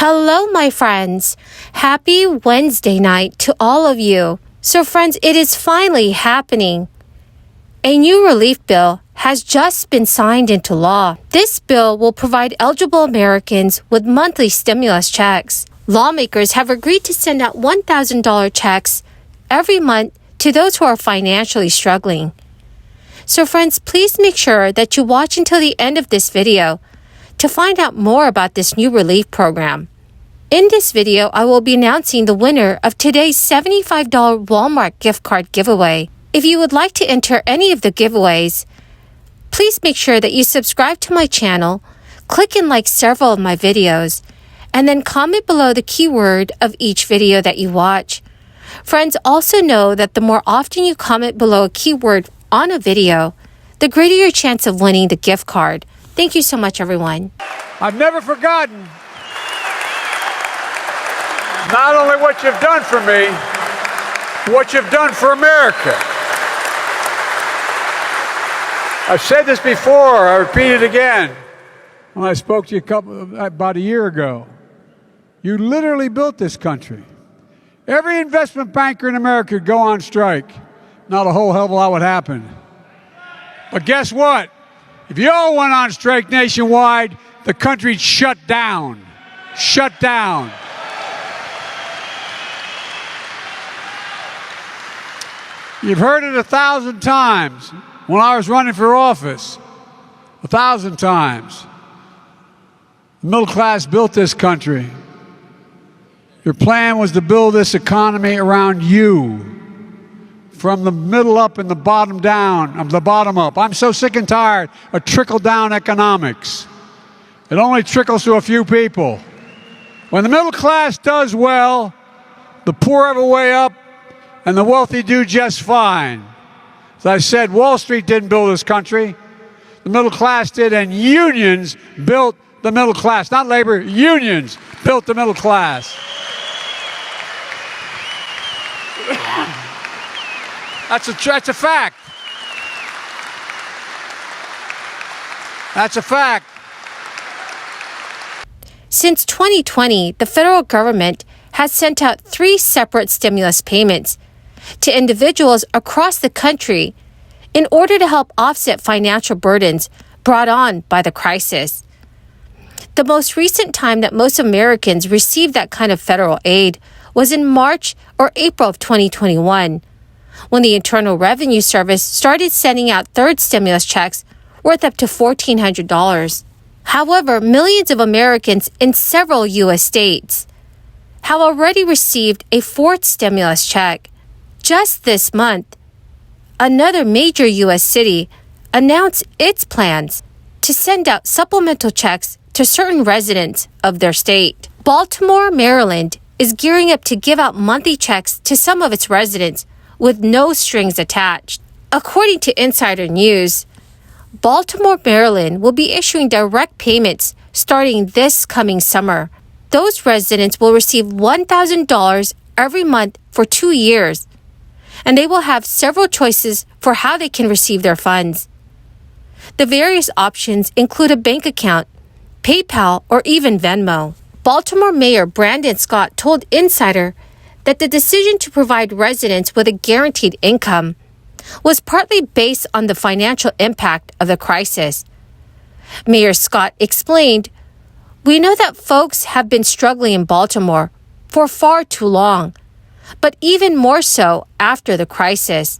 Hello, my friends. Happy Wednesday night to all of you. So, friends, it is finally happening. A new relief bill has just been signed into law. This bill will provide eligible Americans with monthly stimulus checks. Lawmakers have agreed to send out $1,000 checks every month to those who are financially struggling. So, friends, please make sure that you watch until the end of this video to find out more about this new relief program. In this video, I will be announcing the winner of today's $75 Walmart gift card giveaway. If you would like to enter any of the giveaways, please make sure that you subscribe to my channel, click and like several of my videos, and then comment below the keyword of each video that you watch. Friends, also know that the more often you comment below a keyword on a video, the greater your chance of winning the gift card. Thank you so much, everyone. I've never forgotten not only what you've done for me, what you've done for America. I've said this before, I repeat it again. When I spoke to you about a year ago, you literally built this country. Every investment banker in America would go on strike. Not a whole hell of a lot would happen. But guess what? If you all went on strike nationwide, the country'd shut down. Shut down. You've heard it 1,000 times when I was running for office. 1,000 times. The middle class built this country. Your plan was to build this economy around you. From the middle up and the bottom down, the bottom up. I'm so sick and tired of trickle-down economics. It only trickles to a few people. When the middle class does well, the poor have a way up, and the wealthy do just fine. As I said, Wall Street didn't build this country. The middle class did, and unions built the middle class. Not labor, unions built the middle class. That's a fact. That's a fact. Since 2020, the federal government has sent out 3 separate stimulus payments to individuals across the country in order to help offset financial burdens brought on by the crisis. The most recent time that most Americans received that kind of federal aid was in March or April of 2021. When the Internal Revenue Service started sending out third stimulus checks worth up to $1,400. However, millions of Americans in several U.S. states have already received a fourth stimulus check. Just this month, another major U.S. city announced its plans to send out supplemental checks to certain residents of their state. Baltimore, Maryland is gearing up to give out monthly checks to some of its residents with no strings attached. According to Insider News, Baltimore, Maryland will be issuing direct payments starting this coming summer. Those residents will receive $1,000 every month for 2 years, and they will have several choices for how they can receive their funds. The various options include a bank account, PayPal, or even Venmo. Baltimore Mayor Brandon Scott told Insider that the decision to provide residents with a guaranteed income was partly based on the financial impact of the crisis. Mayor Scott explained, "We know that folks have been struggling in Baltimore for far too long, but even more so after the crisis.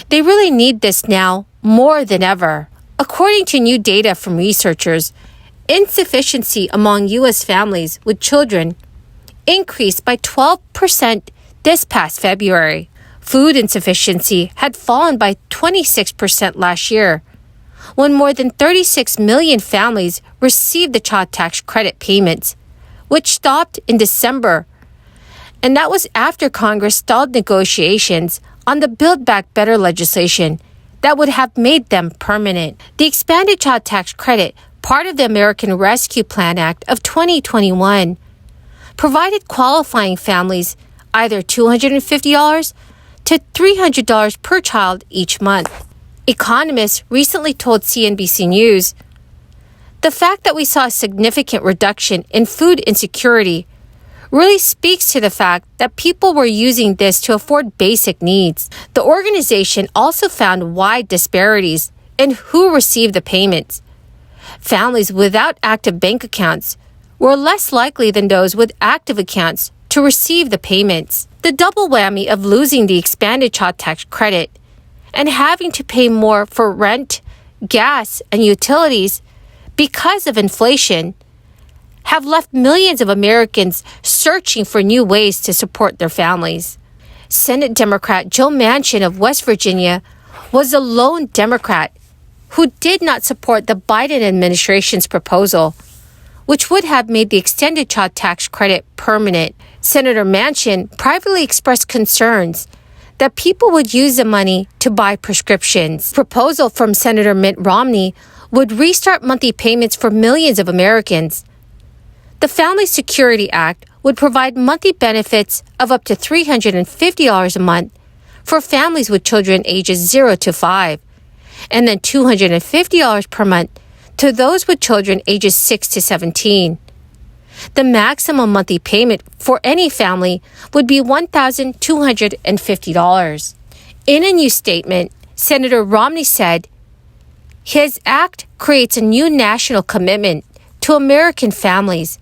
They really need this now more than ever." According to new data from researchers, insufficiency among U.S. families with children increased by 12% this past February. Food insufficiency had fallen by 26% last year, when more than 36 million families received the child tax credit payments, which stopped in December. And that was after Congress stalled negotiations on the Build Back Better legislation that would have made them permanent. The expanded child tax credit, part of the American Rescue Plan Act of 2021, provided qualifying families either $250 to $300 per child each month. Economists recently told CNBC News The fact that we saw a significant reduction in food insecurity really speaks to the fact that people were using this to afford basic needs. The organization also found wide disparities in who received the payments. Families without active bank accounts were less likely than those with active accounts to receive the payments. The double whammy of losing the expanded child tax credit and having to pay more for rent, gas, and utilities because of inflation have left millions of Americans searching for new ways to support their families. Senate Democrat Joe Manchin of West Virginia was the lone Democrat who did not support the Biden administration's proposal, which would have made the extended child tax credit permanent. Senator Manchin privately expressed concerns that people would use the money to buy prescriptions. The proposal from Senator Mitt Romney would restart monthly payments for millions of Americans. The Family Security Act would provide monthly benefits of up to $350 a month for families with children ages 0 to 5, and then $250 per month to those with children ages 6 to 17. The maximum monthly payment for any family would be $1,250. In a new statement, Senator Romney said, his act creates a new national commitment to American families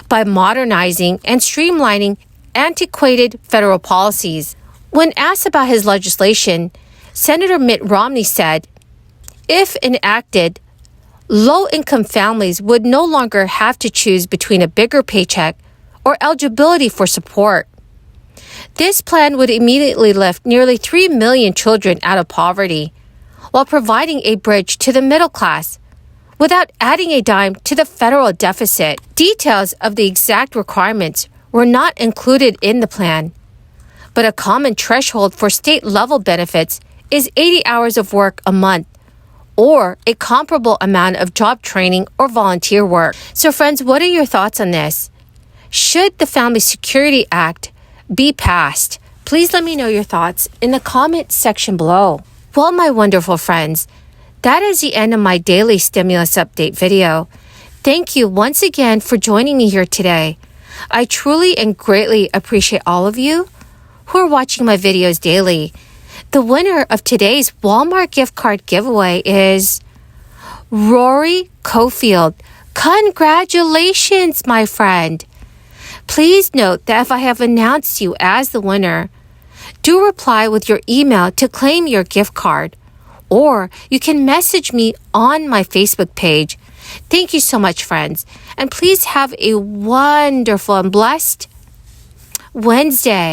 by modernizing and streamlining antiquated federal policies. When asked about his legislation, Senator Mitt Romney said, if enacted, low-income families would no longer have to choose between a bigger paycheck or eligibility for support. This plan would immediately lift nearly 3 million children out of poverty, while providing a bridge to the middle class, without adding a dime to the federal deficit. Details of the exact requirements were not included in the plan, but a common threshold for state-level benefits is 80 hours of work a month, or a comparable amount of job training or volunteer work. So friends, what are your thoughts on this? Should the Family Security Act be passed? Please let me know your thoughts in the comment section below. Well, my wonderful friends, that is the end of my daily stimulus update video. Thank you once again for joining me here today. I truly and greatly appreciate all of you who are watching my videos daily. The winner of today's Walmart gift card giveaway is Rory Cofield. Congratulations, my friend. Please note that if I have announced you as the winner, do reply with your email to claim your gift card, or you can message me on my Facebook page. Thank you so much, friends, and please have a wonderful and blessed Wednesday.